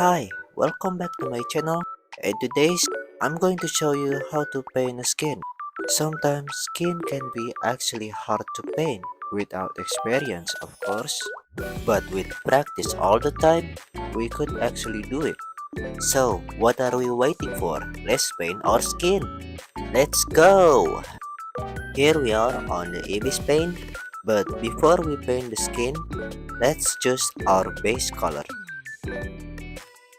Hi, welcome back to my channel, and today I'm going to show you how to paint a skin. Sometimes skin can be actually hard to paint without experience, of course, but with practice all the time, we could actually do it. So, what are we waiting for? Let's paint our skin. Let's go! Here we are on the Ibis paint, but before we paint the skin, let's choose our base color.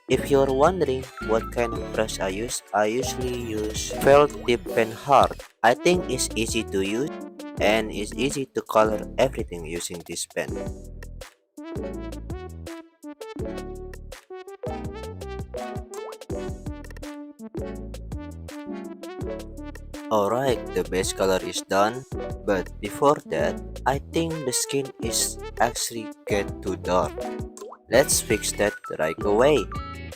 If you're wondering what kind of brush I usually use felt tip pen hard. I think it's easy to use and it's easy to color everything using this pen. Alright, the base color is done, but before that, I think the skin is actually get too dark. Let's fix that right away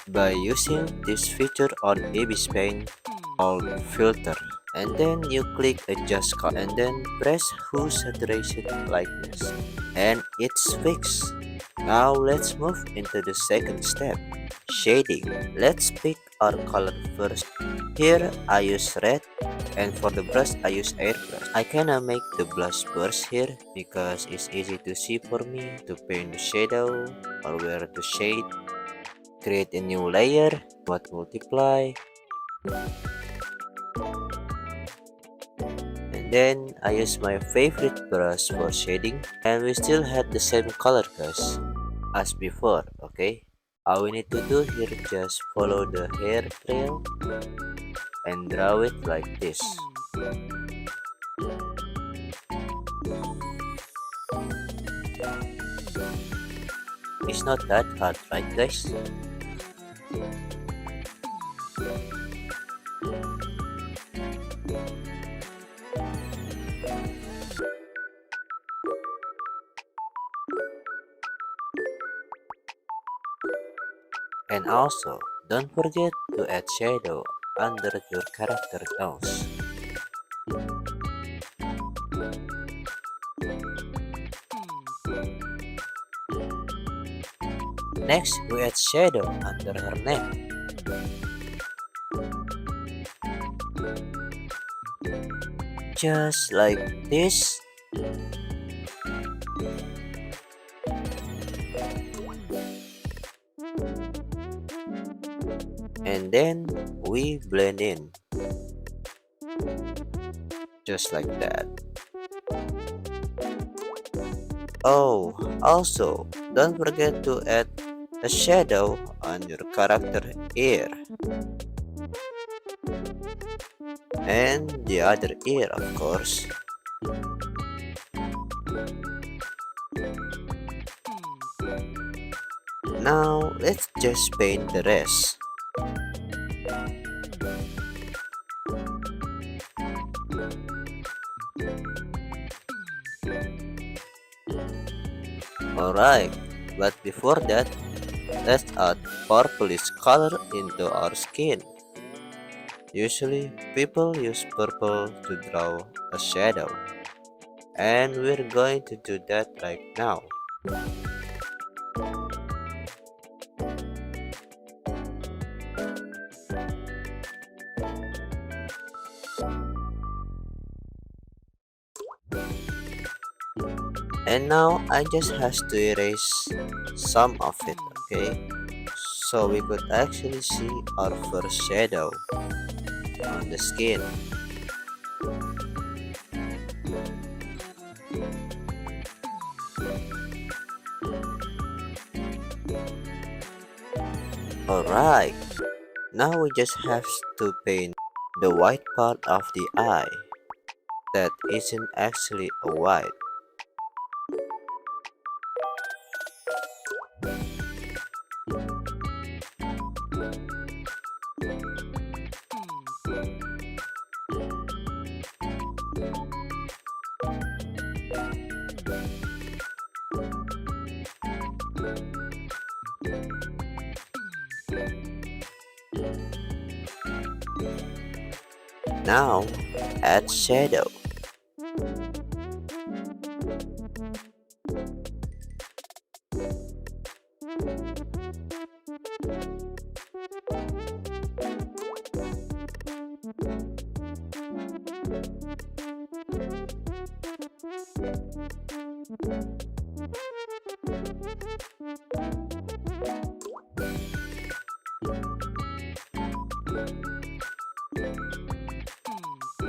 by using this feature on IbisPaintx called filter, and then you click adjust color and then press hue saturation lightness and it's fixed. Now let's move into the second step, shading. Let's pick our color first. Here I use red, and for the brush I use airbrush. I kinda make the blush first here because it's easy to see for me to paint the shadow or where to shade. Create a new layer, what multiply, and then I use my favorite brush for shading, and we still had the same color guys as before. Okay, all we need to do here is just follow the hair trail and draw it like this. It's not that hard, right guys? And also, don't forget to add shadow under your character nose. Next, we add shadow under her neck. Just like this. And then we blend in. Just like that. Oh, also, don't forget to add a shadow on your character ear. And the other ear, of course. Now, let's just paint the rest. Alright, but before that, let's add purplish color into our skin. Usually, people use purple to draw a shadow, and we're going to do that right now. And now I just has to erase some of it, okay? So we could actually see our first shadow on the skin. Alright, now we just have to paint the white part of the eye that isn't actually a white. Now, add shadow.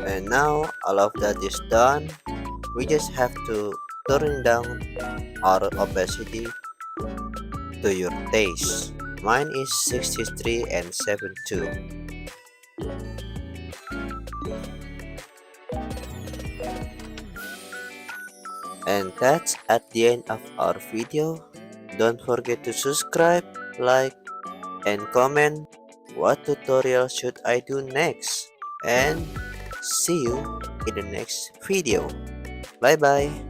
And now all of that is done, we just have to turn down our opacity to your taste. Mine is 63 and 72. And that's at the end of our video. Don't forget to subscribe, like, and comment what tutorial should I do next. And see you in the next video. Bye bye.